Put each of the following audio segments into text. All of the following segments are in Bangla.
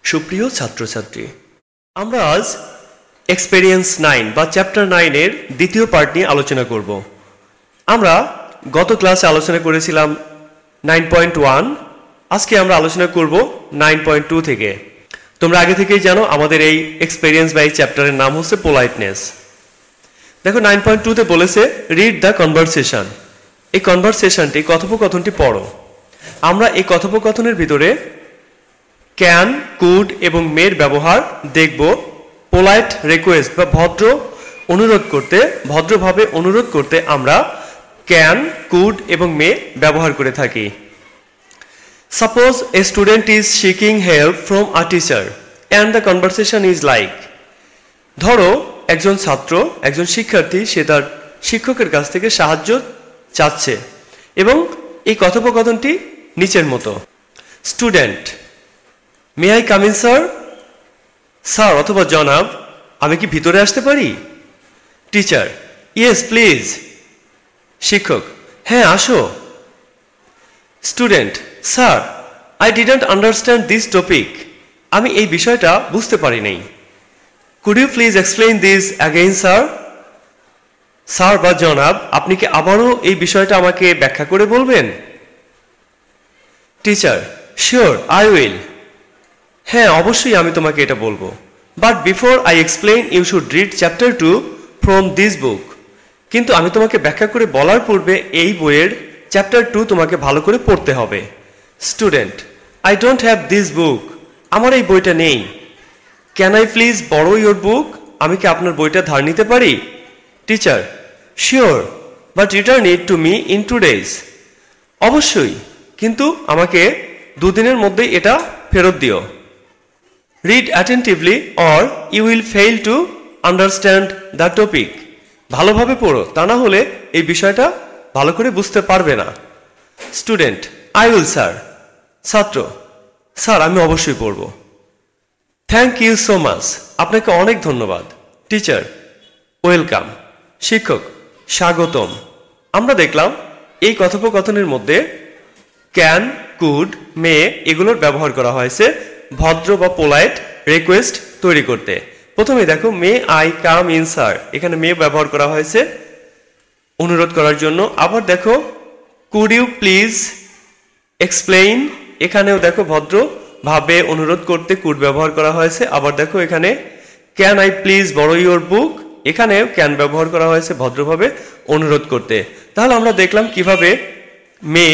সুপ্রিয় ছাত্রছাত্রী, আমরা আজ এক্সপেরিয়েন্স 9 বা চ্যাপ্টার 9 এর দ্বিতীয় পার্ট নিয়ে আলোচনা করব। আমরা গত ক্লাসে আলোচনা করেছিলাম 9.1, আজকে আমরা আলোচনা করব 9.2 থেকে। তোমরা আগে থেকেই জানো আমাদের এই এক্সপেরিয়েন্স বা এই চ্যাপ্টারের নাম হচ্ছে পোলাইটনেস। দেখো 9.2 তে বলেছে রিড দ্য কনভারসেশন। এই কনভারসেশনটি, কথোপকথনটি পড়ো। আমরা এই কথোপকথনের ভিতরে ক্যান, কুড এবং মের ব্যবহার দেখব। পোলাইট রিকোয়েস্ট বা ভদ্রভাবে অনুরোধ করতে আমরা ক্যান, কুড এবং মে ব্যবহার করে থাকি। Suppose a student is seeking help from a teacher and the conversation is like. ধরো একজন ছাত্র, একজন শিক্ষার্থী, সে তার শিক্ষকের কাছ থেকে সাহায্য চাচ্ছে এবং এই কথোপকথনটি নিচের মতো। Student: may I come in sir? Sir অথবা জনাব, আমি কি ভিতরে আসতে পারি? Teacher: yes please. শিক্ষক: হ্যাঁ আসো। Student: sir, I didn't understand this topic. আমি এই বিষয়টা বুঝতে পারি নাই। Could you please explain this again sir? Sir বা জনাব, আপনি কি আবারও এই বিষয়টা আমাকে ব্যাখ্যা করে বলবেন? Teacher: sure, I will. হ্যাঁ অবশ্যই আমি তোমাকে এটা বলবো। But before I explain you should read chapter 2 from this book. কিন্তু আমি তোমাকে ব্যাখ্যা করে বলার পূর্বে এই বইয়ের চ্যাপ্টার 2 তোমাকে ভালো করে পড়তে হবে। Student: I don't have this book. আমার এই বইটা নেই। Can I please borrow your book? আমি কি আপনার বইটা ধার নিতে পারি? Teacher: sure, but return it to me in 2 days। অবশ্যই, কিন্তু আমাকে 2 দিনের মধ্যেই এটা ফেরত দিও। Read attentively or you will fail to understand the topic. ভালোভাবে পড়ো, তা না হলে এই বিষয়টা ভালো করে বুঝতে পারবে না। Student: I will sir. ছাত্র: স্যার আমি অবশ্যই পড়ব। Thank you so much. আপনাকে অনেক ধন্যবাদ। Teacher: welcome. শিক্ষক: স্বাগতম। আমরা দেখলাম এই কথোপকথনের মধ্যে ক্যান, কুড, মে এগুলোর ব্যবহার করা হয়েছে ভদ্র বা পোলাইট রিকোয়েস্ট তৈরি করতে। প্রথমে দেখো may I come in sir, এখানে মে ব্যবহার করা হয়েছে অনুরোধ করার জন্য। আবার দেখো কুড ইউ প্লিজ এক্সপ্লেইন, এখানেও দেখো ভদ্রভাবে অনুরোধ করতে কুড ব্যবহার করা হয়েছে। আবার দেখো এখানে can I please borrow your book, এখানেও ক্যান ব্যবহার করা হয়েছে ভদ্রভাবে অনুরোধ করতে। তাহলে আমরা দেখলাম কিভাবে মে,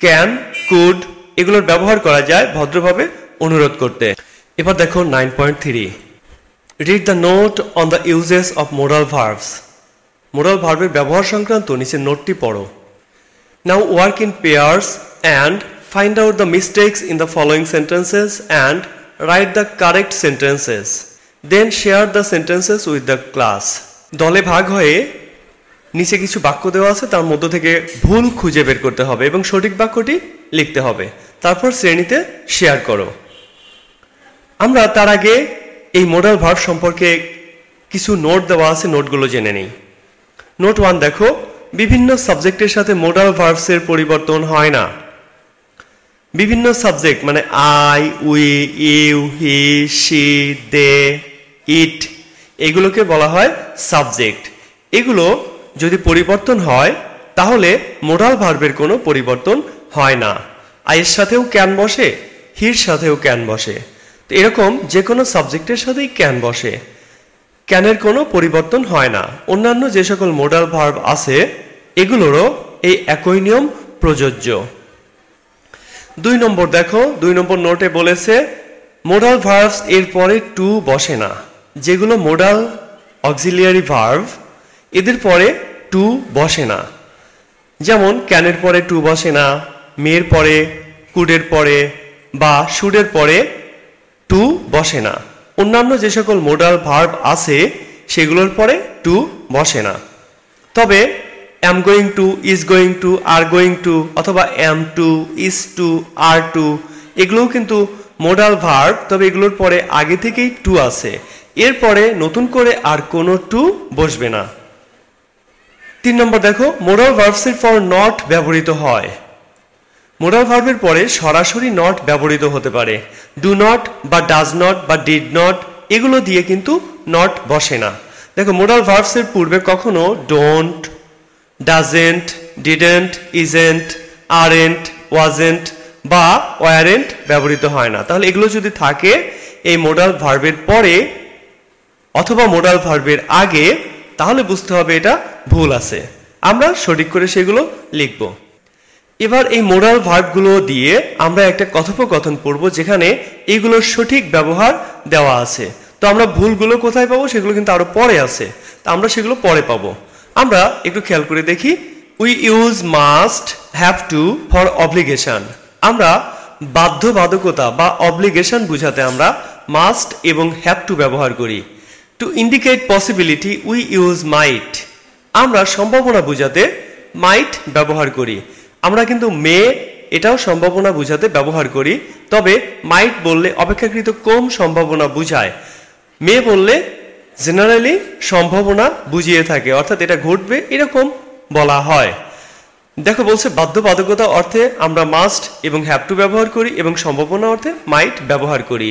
ক্যান, কুড এগুলোর ব্যবহার করা যায় ভদ্রভাবে অনুরোধ করতে। এবার দেখো 9.3, read the note on the uses of modal verbs. Modal ভার্বের ব্যবহার সংক্রান্ত নিচের নোটটি পড়ো। Now work in pairs and find out the mistakes in the following sentences and write the correct sentences, then share the sentences with the class. দলে ভাগ হয়ে নিচে কিছু বাক্য দেওয়া আছে, তার মধ্য থেকে ভুল খুঁজে বের করতে হবে এবং সঠিক বাক্যটি লিখতে হবে। তারপর শ্রেণীতে শেয়ার করো। আমরা তার আগে এই মোডাল ভার্ব সম্পর্কে কিছু নোট দেওয়া আছে, নোটগুলো জেনে নেই। নোট 1 দেখো, বিভিন্ন সাবজেক্টের সাথে মোডাল ভার্বসের পরিবর্তন হয় না। বিভিন্ন সাবজেক্ট মানে I, we, you, he, she, they, it এগুলোকে বলা হয় সাবজেক্ট। এগুলো যদি পরিবর্তন হয় তাহলে মোডাল ভার্বের কোনো পরিবর্তন হয় না। আইয়ের সাথেও ক্যান বসে, হির সাথেও ক্যান বসে। তো এরকম যে কোনো সাবজেক্টের সাথেই ক্যান বসে, ক্যানের কোনো পরিবর্তন হয় না। অন্যান্য যে সকল মোডাল ভার্ব আছে এগুলোরও এই একই নিয়ম প্রযোজ্য। 2 নম্বর দেখো, 2 নম্বর নোটে বলেছে মোডাল ভার্বস এর পরে টু বসে না। যেগুলো মোডাল অক্সিলিয়ারি ভার্ব এদের পরে টু বসে না। যেমন ক্যানের পরে টু বসে না, মের পরে, কুডের পরে বা শুডের পরে টু বসে না। অন্যান্য যে সকল মোডাল ভার্ব আছে সেগুলোর পরে টু বসে না। তবে am going to, is going to, are going to অথবা am to, is to, are to এগুলোও কিন্তু মোডাল ভার্ব, তবে এগুলোর পরে আগে থেকেই টু আছে। এরপরে নতুন করে আর কোনো টু বসবে না। 3 নম্বর দেখো, মোডাল ভার্বসের পর নট ব্যবহৃত হয়। মোডাল ভার্বের পরে সরাসরি নট ব্যবহৃত হতে পারে। ডু নট বা ডাজ নট বা ডিড নট এগুলো দিয়ে কিন্তু নট বসে না। দেখো মোডাল ভার্বসের পূর্বে কখনো don't, doesn't, didn't, isn't, aren't, wasn't বা ওয়ারেন্ট ব্যবহৃত হয় না। তাহলে এগুলো যদি থাকে এই মোডাল ভার্বের পরে অথবা মোডাল ভার্বের আগে, তাহলে বুঝতে হবে এটা ভুল আছে। আমরা সঠিক করে সেগুলো লিখব। এবার এই মোডাল ভার্বগুলো দিয়ে আমরা একটা কথোপকথন পড়ব যেখানে এইগুলোর সঠিক ব্যবহার দেওয়া আছে। তো আমরা ভুলগুলো কোথায় পাবো সেগুলো কিন্তু আরো পরে আছে, তা আমরা সেগুলো পরে পাবো। আমরা একটু খেয়াল করে দেখি। We use must, have to for obligation. আমরা বাধ্যবাধকতা বা অব্লিগেশন বোঝাতে আমরা মাস্ট এবং হ্যাভ টু ব্যবহার করি। To indicate possibility we use might. আমরা সম্ভাবনা বোঝাতে মাইট ব্যবহার করি। আমরা কিন্তু মে এটাও সম্ভাবনা বোঝাতে ব্যবহার করি, তবে মাইট বললে অপেক্ষাকৃত কম সম্ভাবনা বোঝায়। মে বললে জেনারেলি সম্ভাবনা বুঝিয়ে থাকে, অর্থাৎ এটা ঘটবে এরকম বলা হয়। দেখো বলছে বাধ্যবাধকতা অর্থে আমরা মাস্ট এবং হ্যাভ টু ব্যবহার করি এবং সম্ভাবনা অর্থে মাইট ব্যবহার করি।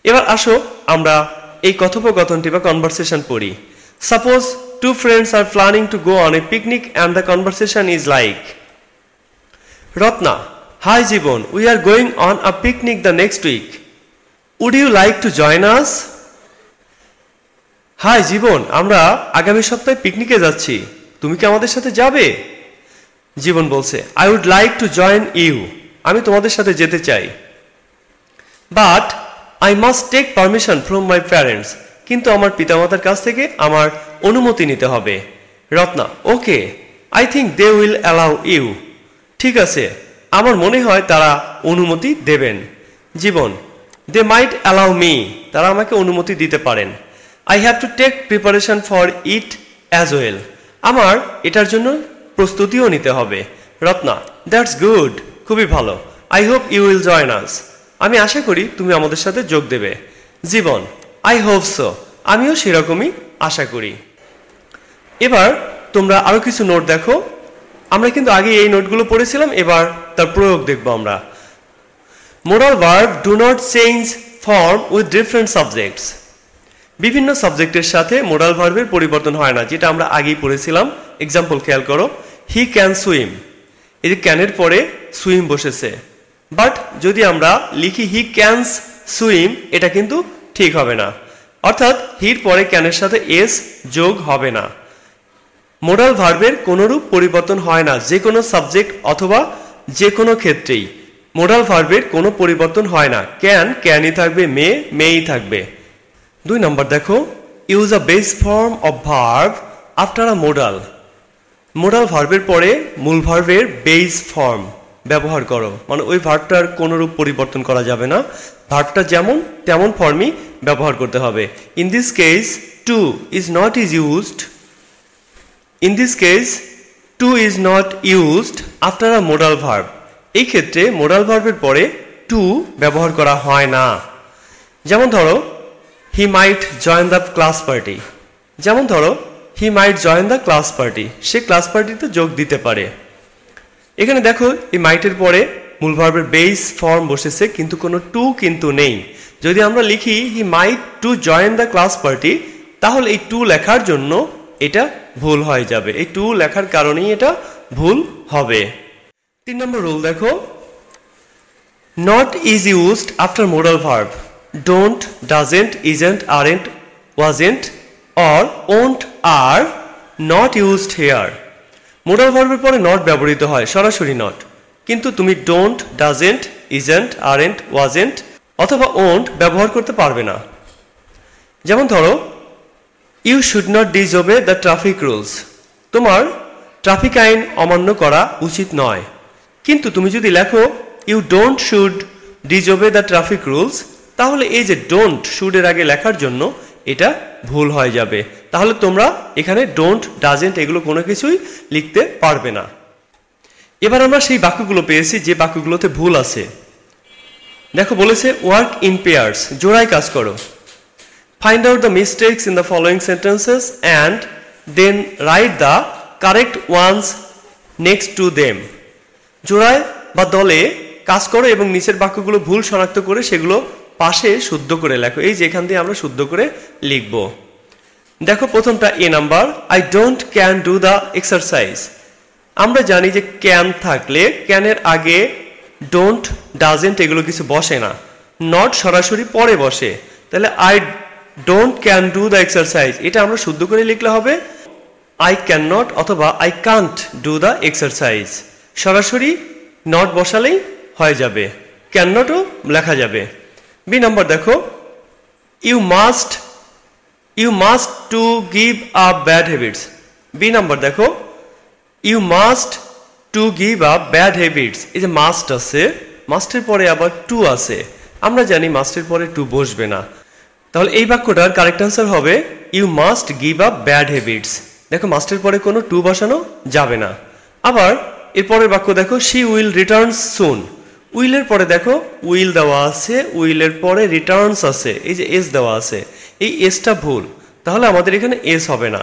এবার আসো আমরা এই কথোপকথনটি বা কনভারসেশন পড়ি। Suppose two friends are planning to go on a picnic and the conversation is like, Ratna, hi Jibon, we are going on a picnic the next week, would you like to join us? Hi Jibon, আমরা আগামী সপ্তাহে পিকনিকে যাচ্ছি, তুমি কি আমাদের সাথে যাবে? জীবন বলছে I would like to join you, আমি তোমাদের সাথে যেতে চাই। But I must take permission from my parents, কিন্তু আমার পিতামাতার কাছ থেকে আমার অনুমতি নিতে হবে। Ratna okay, I think they will allow you, ঠিক আছে, আমার মনে হয় তারা অনুমতি দেবেন। জীবন দে মাইট অ্যালাউ মি, তারা আমাকে অনুমতি দিতে পারেন। I have to take preparation for it as well, আমার এটার জন্য প্রস্তুতিও নিতে হবে। রত্না দ্যাটস গুড, খুবই ভালো। I hope you will join us, আমি আশা করি তুমি আমাদের সাথে যোগ দেবে। জীবন আই হোপ সো, আমিও সেরকমই আশা করি। এবার তোমরা আরো কিছু নোট দেখো। আমরা কিন্তু আগে এই নোটগুলো পড়েছিলাম, এবার তার প্রয়োগ দেখব আমরা। Modal verb do not change form with different subjects. বিভিন্ন সাবজেক্টের সাথে মোডাল ভার্বের পরিবর্তন হয় না, যেটা আমরা আগেই পড়েছিলাম। এক্সাম্পল খেয়াল করো, হি ক্যান সুইম, এই যে ক্যানের পরে সুইম বসেছে, বাট যদি আমরা লিখি হি ক্যানস সুইম, এটা কিন্তু ঠিক হবে না, অর্থাৎ হির পরে ক্যানের সাথে এস যোগ হবে না। মোডাল ভার্বের কোনরূপ পরিবর্তন হয় না, যে কোনো সাবজেক্ট অথবা যে কোনো ক্ষেত্রেই মোডাল ভার্বের কোনো পরিবর্তন হয় না। ক্যান ক্যানই থাকবে, মে মেই থাকবে। 2 নম্বর দেখো, use a base form of verb after a modal. Modal ভার্বের পরে মূল ভার্বের বেস ফর্ম ব্যবহার করো, মানে ওই ভার্বটার কোনরূপ পরিবর্তন করা যাবে না, ভার্বটা যেমন তেমন ফর্মই ব্যবহার করতে হবে। In this case to is not is used, in this case to is not used after a modal verb. এই ক্ষেত্রে মোডাল ভার্বের পরে টু ব্যবহার করা হয় না। যেমন ধরো he might join the class party, যেমন ধরো he might join the class party, সে ক্লাস পার্টিতে যোগ দিতে পারে। এখানে দেখো এই মাইটের পরে মূল ভার্বের বেস ফর্ম বসেছে, কিন্তু কোনো টু কিন্তু নেই। যদি আমরা লিখি he might to join the class party, তাহলে এই টু লেখার জন্য এটা ভুল হয়ে যাবে, এই টু লেখার কারণেই এটা ভুল হবে। 3 নম্বর রুল দেখো, not is used after modal verb. Don't, doesn't, isn't, aren't, wasn't or won't are not used here. Modal ভার্বের পরে নট ব্যবহৃত হয়, সরাসরি নট, কিন্তু তুমি don't, doesn't, isn't, aren't, wasn't অথবা ওন্ট ব্যবহার করতে পারবে না। যেমন ধরো you should not disobey the traffic rules, তোমার ট্রাফিক আইন অমান্য করা উচিত নয়। কিন্তু তুমি যদি লেখো you don't should disobey the traffic rules, তাহলে এই যে ডোন্ট শুডের আগে লেখার জন্য এটা ভুল হয়ে যাবে। তাহলে তোমরা এখানে ডোন্ট, ডাজেন্ট এগুলো কোনো কিছুই লিখতে পারবে না। এবার আমরা সেই বাক্যগুলো পেয়েছি যে বাক্যগুলোতে ভুল আছে। দেখো বলেছে ওয়ার্ক ইন পেয়ার্স, জোড়ায় কাজ করো। Find out the mistakes in the following sentences and then write the correct ones next to them. জোড়ায় বা দলে কাজ করো এবং নিচের বাক্যগুলো ভুল শনাক্ত করে সেগুলো পাশে শুদ্ধ করে লেখো। এই যে এখান দিয়ে আমরা শুদ্ধ করে লিখব। দেখো প্রথমটা A number, I don't can do the exercise. আমরা জানি যে ক্যান থাকলে ক্যানের আগে ডোন্ট, ডাজেন্ট এগুলো কিছু বসে না, নট সরাসরি পরে বসে। তাহলে I don't can do the exercise এটা আমরা শুদ্ধ করে লিখলে হবে আই ক্যান নট অথবা I can't do the exercise. সরাসরি নট বসালেই হয়ে যাবে, ক্যান নটও লেখা যাবে। বি নাম্বার দেখো, you must to give up bad habits. B number দেখো, you must to give up bad habits. এই যে মাস্ট আছে, মাস্টের পরে আবার টু আছে, আমরা জানি মাস্টের পরে টু বসবে না। তাহলে এই বাক্যটার কারেক্ট আনসার হবে you must give up bad habits. দেখো মাস্টের পরে কোনো টু বসানো যাবে না। আবার এরপরের বাক্য দেখো, শি উইল রিটার্ন সুন। উইলের পরে দেখো উইল দেওয়া আছে, উইলের পরে রিটার্নস আছে, এই যে এস দেওয়া আছে, এই এসটা ভুল, তাহলে আমাদের এখানে এস হবে না।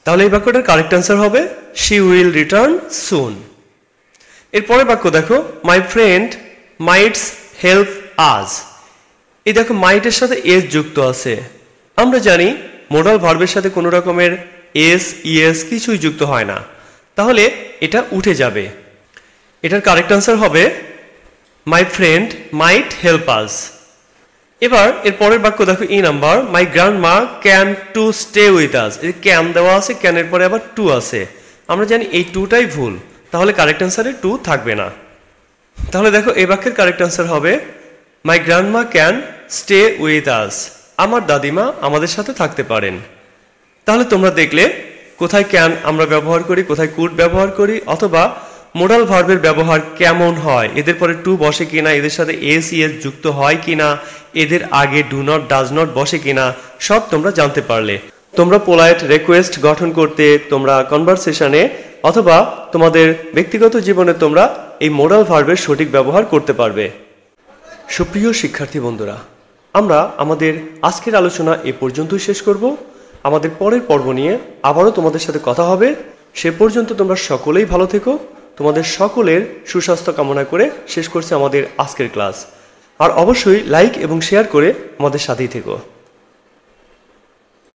তাহলে এই বাক্যটার কারেক্ট আনসার হবে শি উইল রিটার্ন সুন। এরপরের বাক্য দেখো, মাই ফ্রেন্ড মাইটস হেল্প আজ। এই দেখো মাইটের সাথে এস যুক্ত আছে। আমরা জানি মোডাল ভার্বের সাথে কোনো রকমের এস ইএস কিছুই যুক্ত হয় না, তাহলে এটা উঠে যাবে। এটার কারেক্ট আনসার হবে my friend mite help us. এবার এর পরের বাক্য দেখো E number, my grandma can to stay with আস। এই ক্যান দেওয়া আছে, ক্যানের পরে আবার টু আছে, আমরা জানি এই টুটাই ভুল, তাহলে কারেক্ট আনসারে টু থাকবে না। তাহলে দেখো এই বাক্যের কারেক্ট আনসার হবে my grandma can stay with us. আমার দাদিমা আমাদের সাথে থাকতে পারেন। তাহলে তোমরা দেখলে কোথায় ক্যান আমরা ব্যবহার করি, কোথায় কুড ব্যবহার করি, অথবা মোডাল ভার্বের ব্যবহার কেমন হয়, এদের পরে টু বসে কিনা, এদের সাথে এস ইএস যুক্ত হয় কিনা, এদের আগে ডু নট ডাজ নট বসে কিনা, সব তোমরা জানতে পারলে। তোমরা পোলাইট রিকোয়েস্ট গঠন করতে, তোমরা কনভারসেশনে অথবা তোমাদের ব্যক্তিগত জীবনে তোমরা এই মোডাল ভার্বের সঠিক ব্যবহার করতে পারবে। সুপ্রিয় শিক্ষার্থী বন্ধুরা, আমরা আমাদের আজকের আলোচনা এ পর্যন্তই শেষ করব। আমাদের পরের পর্ব নিয়ে আবারও তোমাদের সাথে কথা হবে। সে পর্যন্ত তোমরা সকলেই ভালো থেকো। তোমাদের সকলের সুস্বাস্থ্য কামনা করে শেষ করছে আমাদের আজকের ক্লাস। আর অবশ্যই লাইক এবং শেয়ার করে আমাদের সাথেই থেকো।